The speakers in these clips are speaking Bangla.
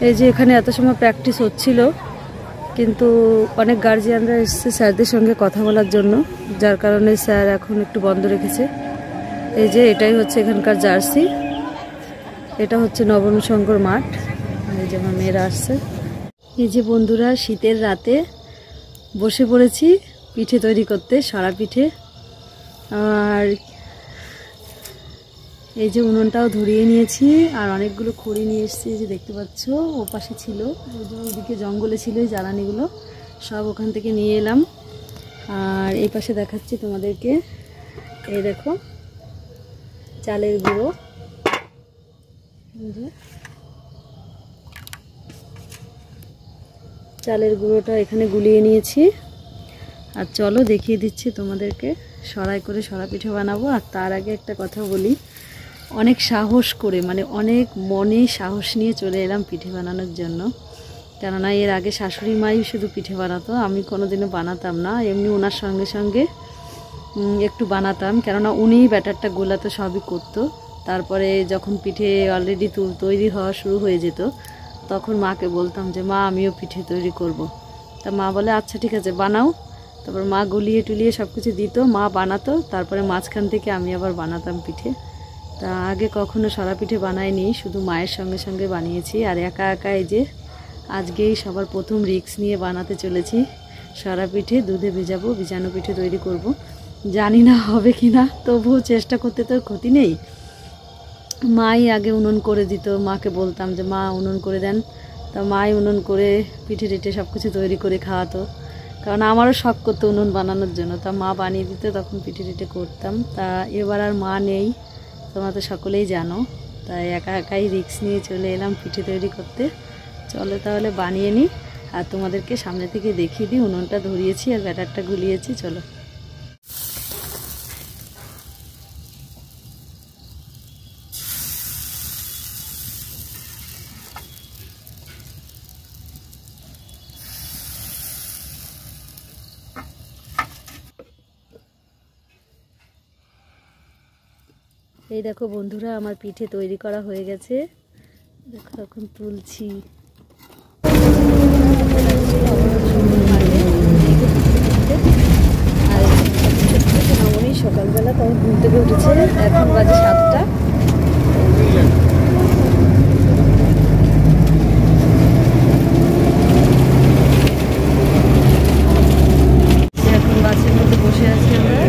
এই যে এখানে এত সময় প্র্যাকটিস হচ্ছিল, কিন্তু অনেক গার্জিয়ানরা এসেছে স্যারদের সঙ্গে কথা বলার জন্য, যার কারণে স্যার এখন একটু বন্ধ রেখেছে। এই যে এটাই হচ্ছে এখানকার জার্সি, এটা হচ্ছে নবনশঙ্কর মাঠ। এই যে আমার মেয়েরা আসছে। এই যে বন্ধুরা, শীতের রাতে বসে পড়েছি পিঠে তৈরি করতে, সরা পিঠে। আর এই যে উনুনটাও ধরিয়ে নিয়েছি, আর অনেকগুলো খড়ি নিয়ে এসেছি, যে দেখতে পাচ্ছ ও পাশে ছিল, ওই যে ওইদিকে জঙ্গলে ছিল এই জ্বালানিগুলো, সব ওখান থেকে নিয়ে এলাম। আর এই পাশে দেখাচ্ছি তোমাদেরকে, এই দেখো চালের গুঁড়ো, চালের গুঁড়োটা এখানে গুলিয়ে নিয়েছি। আর চলো দেখিয়ে দিচ্ছি তোমাদেরকে, সরাই করে সরা পিঠে বানাবো। আর তার আগে একটা কথা বলি, অনেক সাহস করে, মানে অনেক মনে সাহস নিয়ে চলে এলাম পিঠে বানানোর জন্য। কেননা এর আগে শাশুড়ি মাই শুধু পিঠে বানাতো, আমি কোনোদিনও বানাতাম না। এমনি ওনার সঙ্গে সঙ্গে একটু বানাতাম, কেননা উনিই ব্যাটারটা গোলাতো, সবই করতো। তারপরে যখন পিঠে অলরেডি তৈরি হওয়া শুরু হয়ে যেত, তখন মাকে বলতাম যে মা আমিও পিঠে তৈরি করব। তা মা বলে আচ্ছা ঠিক আছে বানাও। তারপর মা গুলিয়ে টুলিয়ে সব কিছু দিত, মা বানাতো, তারপরে মাঝখান থেকে আমি আবার বানাতাম পিঠে। তা আগে কখনো সরা পিঠে বানাইনি, শুধু মায়ের সঙ্গে সঙ্গে বানিয়েছি। আর একা একা এই যে আজকেই সবার প্রথম রিস্ক নিয়ে বানাতে চলেছি সরা পিঠে। দুধে ভেজাবো, ভিজানো পিঠে তৈরি করব। জানি না হবে কি না, তবুও চেষ্টা করতে তো ক্ষতি নেই। মাই আগে উনুন করে দিত, মাকে বলতাম যে মা উনুন করে দেন। তা মাই উনুন করে পিঠে টিঠে সব কিছু তৈরি করে খাওয়াতো, কারণ আমারও শখ করতো উনুন বানানোর জন্য। তা মা বানিয়ে দিত, তখন পিঠে টিঠে করতাম। তা এবার আর মা নেই, তোমরা তো সকলেই জানো। তাই একা একাই রিস্ক নিয়ে চলে এলাম পিঠে তৈরি করতে। চলো তাহলে বানিয়ে নিই, আর তোমাদেরকে সামনে থেকে দেখিয়ে দিই। উনুনটা ধরিয়েছি আর ব্যাটারটা গুলিয়েছি, চলো। এই দেখো বন্ধুরা, আমার পিঠে তৈরি করা হয়ে গেছে। দেখো এখন তুলছি। আর সকালবেলা তখন ঘুম থেকে উঠেছে, এখন বাজে 7টা। এখন বাসের মধ্যে বসে আছি আমরা।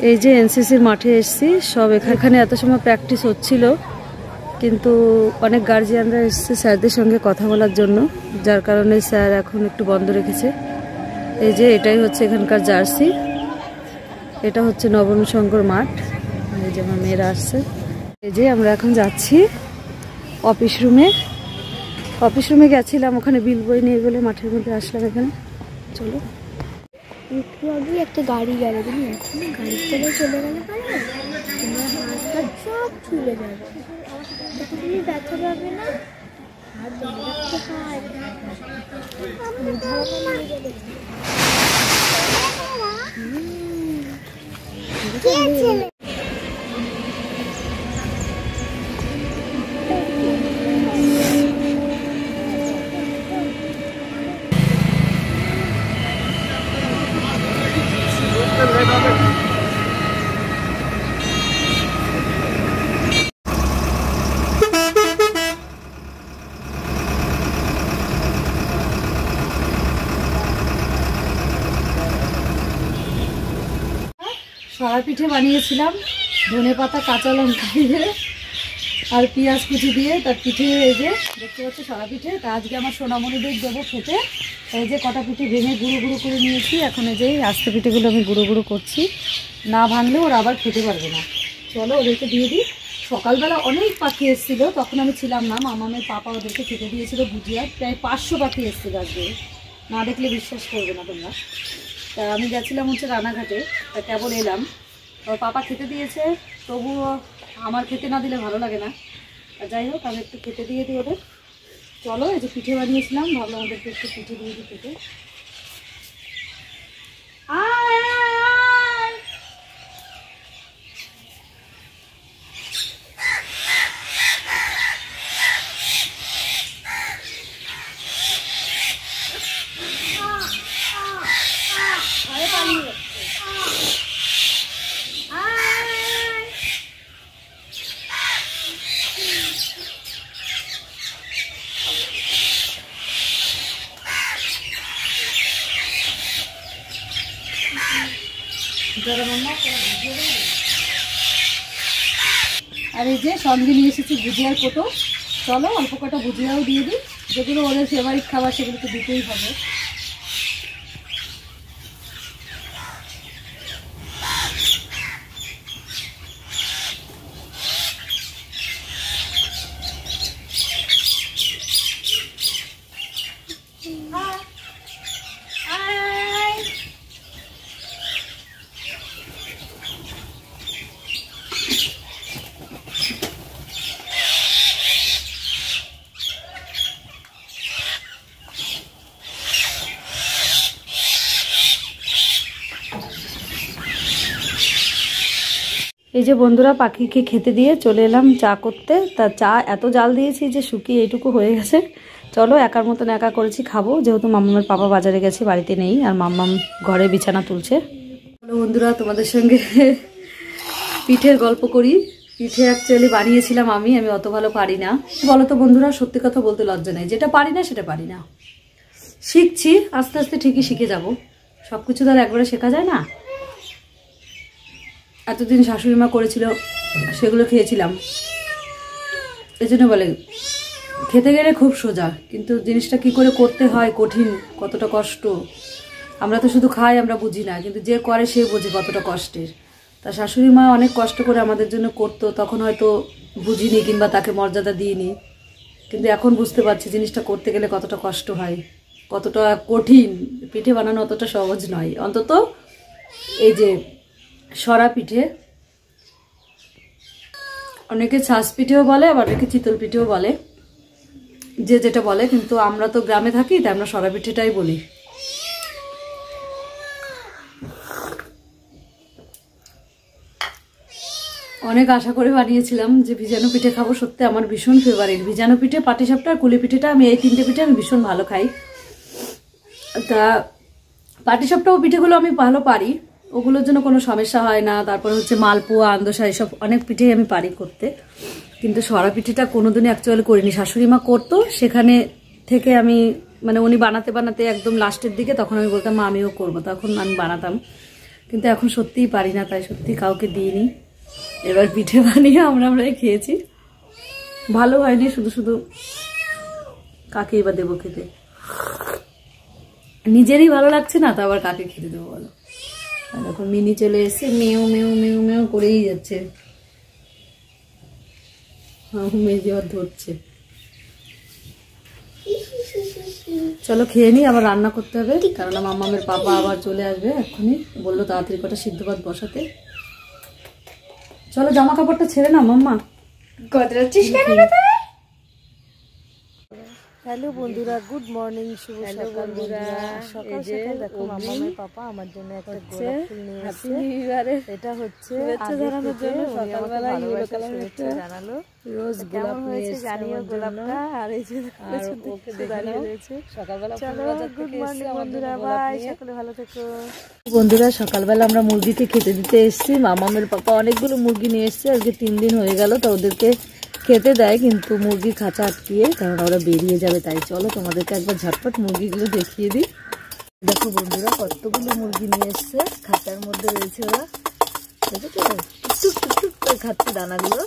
এই যে এনসিসির মাঠে এসেছি, সব এখানে এত সময় প্র্যাকটিস হচ্ছিল, কিন্তু অনেক গার্জিয়ানরা এসেছে স্যারদের সঙ্গে কথা বলার জন্য, যার কারণে স্যার এখন একটু বন্ধ রেখেছে। এই যে এটাই হচ্ছে এখানকার জার্সি, এটা হচ্ছে নবনশঙ্কর মাঠ। এই যে আমার মেয়েরা আসছে। এই যে আমরা এখন যাচ্ছি অফিস রুমে। অফিস রুমে গেছিলাম, ওখানে বিল বই নেই বলে মাঠের মধ্যে আসলাম এখানে। চলো। একটু আগে একটা গাড়ি গেল, তুমি এখন গাড়ি চলে চলে গেলে পারে তোমার হাতটা সব ছুলে যাবে, তখন তুমি ব্যথা পাবে না। আর ধরে রাখতে হয়, সরা পিঠে বানিয়েছিলাম ধনে পাতা, কাঁচা লঙ্কা দিয়ে আর পেঁয়াজ কুচি দিয়ে। তার পিঠে এই যে দেখতে পাচ্ছি সরা পিঠে। তা আজকে আমার সোনামণিদের দেবো খেতে। এই যে কটা পিঠে ভেঙে গুঁড়ো গুঁড়ো করে নিয়েছি, এখন এই যে আস্তে পিঠেগুলো আমি গুঁড়ো গুঁড়ো করছি। না ভাঙলে ওরা আবার খেতে পারবে না। চলো ওদেরকে দিয়ে দিই। সকালবেলা অনেক পাখি এসেছিলো, তখন আমি ছিলাম না। মামামের পাপা ওদেরকে খেতে দিয়েছিল ভুজিয়া। প্রায় 500 পাখি এসেছিলো আজকে, না দেখলে বিশ্বাস করবে না তোমরা। তা আমি গেছিলাম হচ্ছে রানাঘাটে, তা কেবল এলাম। ওর পাপা খেতে দিয়েছে, তবুও আমার খেতে না দিলে ভালো লাগে না। আর যাই হোক আমি একটু খেতে দিয়ে দিই ওদের। চলো, এই যে পিঠে বানিয়েছিলাম, ভাবলাম ওদেরকে একটু পিঠে দিয়ে দিই খেতে। আর এই যে সঙ্গে নিয়ে এসেছি ভুজিয়ার কোটো। চলো অল্প কটা ভুজিয়াও দিয়ে দিই, যেগুলো ওদের ফেভারিট খাবার সেগুলো তো দিতেই হবে। এই যে বন্ধুরা, পাখিকে খেতে দিয়ে চলে এলাম চা করতে। তা চা এত জাল দিয়েছি যে শুকিয়ে এইটুকু হয়ে গেছে। চলো, একার মতন একা করেছি, খাবো, যেহেতু মাম্মামের পাপা বাজারে গেছে, বাড়িতে নেই, আর মাম্মাম ঘরে বিছানা তুলছে। চলো বন্ধুরা, তোমাদের সঙ্গে পিঠের গল্প করি। পিঠে অ্যাকচুয়ালি বানিয়েছিলাম আমি অত ভালো পারি না। বলো তো বন্ধুরা, সত্যি কথা বলতে লজ্জা নেই, যেটা পারি না সেটা পারি না, শিখছি, আস্তে আস্তে ঠিকই শিখে যাব। সব কিছু তার একবারে শেখা যায় না। এতদিন শাশুড়ি মা করেছিল, সেগুলো খেয়েছিলাম, এই জন্য বলে খেতে গেলে খুব সোজা, কিন্তু জিনিসটা কি করে করতে হয় কঠিন, কতটা কষ্ট। আমরা তো শুধু খাই, আমরা বুঝি না, কিন্তু যে করে সে বোঝে কতটা কষ্টের। তা শাশুড়ি মা অনেক কষ্ট করে আমাদের জন্য করতো, তখন হয়তো বুঝিনি কিংবা তাকে মর্যাদা দিইনি, কিন্তু এখন বুঝতে পারছি জিনিসটা করতে গেলে কতটা কষ্ট হয়, কতটা কঠিন। পিঠে বানানো অতটা সহজ নয়, অন্তত এই যে সরা পিঠে, অনেকে ছাঁচ পিঠেও বলে, আবার অনেকে চিতল পিঠেও বলে, যে যেটা বলে, কিন্তু আমরা তো গ্রামে থাকি, তাই আমরা সরা পিঠেটাই বলি। অনেক আশা করে বানিয়েছিলাম যে ভিজানো পিঠে খাবো, সত্যি আমার ভীষণ ফেভারিট ভিজানো পিঠে, পাটিসাপটা আর কুলি পিঠেটা, আমি এই তিনটে পিঠে আমি ভীষণ ভালো খাই। তা পাটিসাপটা ও পিঠেগুলো আমি ভালো পারি, ওগুলোর জন্য কোনো সমস্যা হয় না। তারপর হচ্ছে মালপোয়া, আন্দোসা, এসব অনেক পিঠেই আমি পারি করতে, কিন্তু সরা পিঠেটা কোনোদিনই অ্যাকচুয়ালি করিনি। শাশুড়ি মা করতো, সেখানে থেকে আমি মানে উনি বানাতে বানাতে একদম লাস্টের দিকে, তখন আমি বলতাম মা আমিও করবো, তখন আমি বানাতাম, কিন্তু এখন সত্যিই পারি না, তাই সত্যি কাউকে দিইনি। এবার পিঠে বানিয়ে আমরাই খেয়েছি, ভালো হয়নি, শুধু শুধু কাকে এবার দেবো খেতে, নিজেরই ভালো লাগছে না, তো আবার কাকে খেতে দেবো বলো। এখন মিনি চলে এসে মেও মেও মেও মেও করেই যাচ্ছে, মেজে আর ধরছে। চলো খেয়ে নি, আবার রান্না করতে হবে, কারণ মাম্মামের পাপা আবার চলে আসবে এক্ষুনি, বললো তাড়াতাড়ি কটা সিদ্ধ ভাত বসাতে। চলো জামা কাপড়টা ছেড়ে না মাম্মা, গদরাচ্ছিস কেন রে তুই? হ্যালো বন্ধুরা, গুড মর্নিং, শুভ সকাল বন্ধুরা। সকাল সকাল দেখো মাম্মামের পাপা আমার জন্য একটা গোলাপ ফুল নিয়ে এসেছে, এটা হচ্ছে শুভেচ্ছা জানানোর জন্য, সকালবেলা ইয়েলো কালারের একটা জানালো, রোজ গোলাপ হয়েছে জানিও গোলাপটা, আর এই যে ওকে দাঁড়িয়ে রয়েছে সকালবেলা। চলো গুড মর্নিং বন্ধুরা, বাই, সকলে ভালো থেকো। বন্ধুরা, সকালবেলা আমরা মুরগিকে খেতে দিতে এসেছি, মাম্মামের পাপা অনেকগুলো মুরগি নিয়ে এসছে, আজকে 3 দিন হয়ে গেল, তো ওদেরকে খেতে দেয়, কিন্তু মুরগি খাঁচা আটকিয়ে, কারণ ওরা বেরিয়ে যাবে, তাই চলো তোমাদেরকে একবার ঝটপট মুরগিগুলো দেখিয়ে দিই। দেখো বন্ধুরা, কতগুলো মুরগি নিয়ে এসছে, খাঁচার মধ্যে রয়েছে ওরা, দেখেছো টুকটুক টুকটুক করে খাচ্ছে দানাগুলো।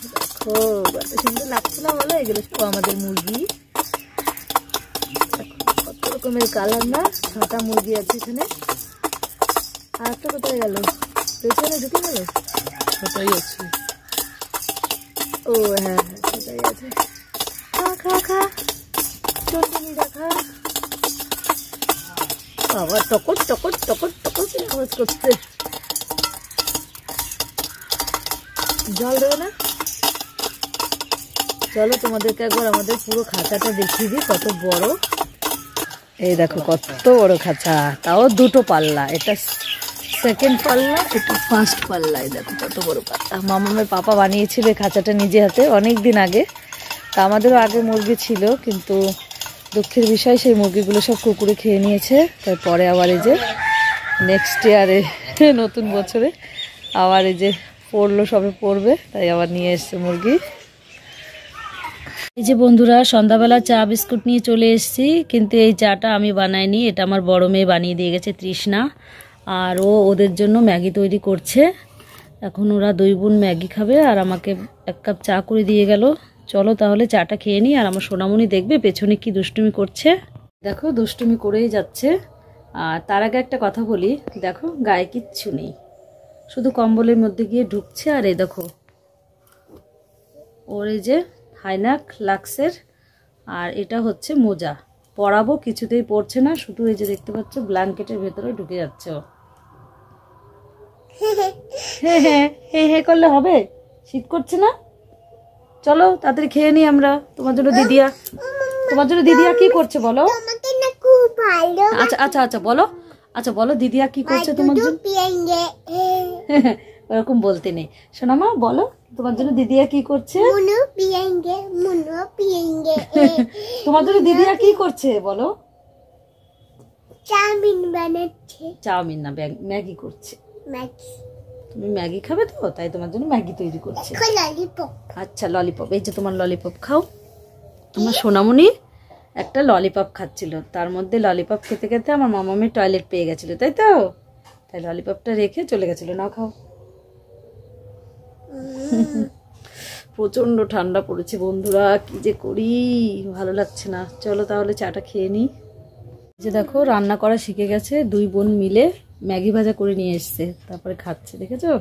দেখো কত সুন্দর লাগছে না বলো, এগুলো সব আমাদের মুরগি, কত রকমের কালার না। 6টা মুরগি আছে এখানে, আর একটা কোথায় গেল, পেছনে ঢুকে গেল, কোথায় আছে, ও হ্যাঁ হ্যাঁ সেটাই আছে, খা খা খা, চন্দ্রনি দেখা, আবার টকট টকট টকট টকট আওয়াজ করছে। জল দেবে না, চলো তোমাদেরকে একবার আমাদের পুরো খাঁচাটা দেখিয়ে দিই কত বড়। এই দেখো কত বড় খাঁচা, তাও দুটো পাল্লা, এটা সেকেন্ড পাল্লা, এটা ফার্স্ট পাল্লা। এই দেখো কত বড় পাল্লা। মামামের পাপা বানিয়েছিল এই খাঁচাটা নিজে হাতে অনেক দিন আগে। তা আমাদেরও আগে মুরগি ছিল, কিন্তু দুঃখের বিষয় সেই মুরগিগুলো সব কুকুরে খেয়ে নিয়েছে। তারপরে আবার এই যে নেক্সট ইয়ারে নতুন বছরে আবার এই যে পড়লো, সবে পড়বে, তাই আবার নিয়ে এসছে মুরগি। এই যে বন্ধুরা সন্ধ্যাবেলা চা বিস্কুট নিয়ে চলে এসেছি, কিন্তু এই চাটা আমি বানাইনি, এটা আমার বড় মেয়ে বানিয়ে দিয়ে গেছে তৃষ্ণা। আর ওদের জন্য ম্যাগি তৈরি করছে। এখন ওরা 2 বোন ম্যাগি খাবে আর আমাকে 1 কাপ চা করে দিয়ে গেল। চলো তাহলে চাটা খেয়ে নিই। আর আমার সোনামণি দেখবে পেছনে কি দুষ্টুমি করছে, দেখো দুষ্টুমি করেই যাচ্ছে। আর তার আগে একটা কথা বলি, দেখো গায়ে কিচ্ছু নেই, শুধু কম্বলের মধ্যে গিয়ে ঢুকছে। আর এই দেখো ওর এই যে হাইনাক লাক্সের, আর এটা হচ্ছে মোজা। পরাবো কিছুতেই পড়ছে না, শুধু এই যে দেখতে পাচ্ছ ব্ল্যাঙ্কেটের ভেতরে ঢুকে যাচ্ছে ও। হ্যাঁ হ্যাঁ হ্যাঁ হ্যাঁ করলে হবে? শীত করছে না? চলো তাড়াতাড়ি খেয়ে নিই আমরা। তোমার জন্য দিদিয়া কি করছে বলো? আচ্ছা আচ্ছা আচ্ছা বলো, আচ্ছা বলো দিদিয়া কি করছে তোমার জন্য? ওরকম বলতে নেই সোনামা, বলো তোমার জন্য দিদিয়া কি করছে? তোমার জন্য দিদিয়া কি করছে বলো? চাউমিন বানাচ্ছে। চাউমিন না, ম্যাগি করছে। তুমি ম্যাগি খাবে তো, তাই তোমার জন্য ম্যাগি তৈরি করছে। আচ্ছা ললিপপ, এই যে তোমার ললিপপ খাও। আমার সোনামণি একটা ললিপপ খাচ্ছিল, তার মধ্যে ললিপপ খেতে খেতে আমার মামামের টয়লেট পেয়ে গেছিল, তাই তো, তাই ললিপপটা রেখে চলে গেছিল। নাও খাও। প্রচন্ড ঠান্ডা পড়েছে বন্ধুরা, কি যে করি ভালো লাগছে না। চলো তাহলে চাটা খেয়ে নিই। যে দেখো রান্না করা শিখে গেছে, 2 বোন মিলে ম্যাগি ভাজা করে নিয়ে এসছে, তারপরে খাচ্ছে। দেখেছো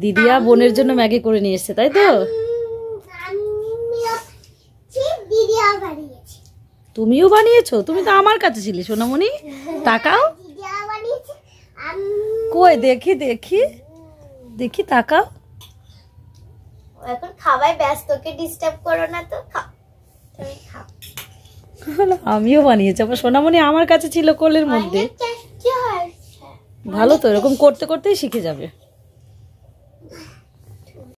দিদিয়া বোনের জন্য ম্যাগি করে নিয়ে এসছে, তাই তো? তুমিও বানিয়েছো? তুমি তো আমার কাছে ছিলে সোনামণি, তাকাও কই দেখি দেখি দেখি, তাকাও। এখন খাওয়ায় ব্যস্ত, কে ডিস্টার্ব করো না তো। তুমি খাও। আমিও বানিয়েছি, আমার সোনামণি আমার কাছে ছিল কোলের মধ্যে। ভালো তো, এরকম করতে করতেই শিখে যাবে।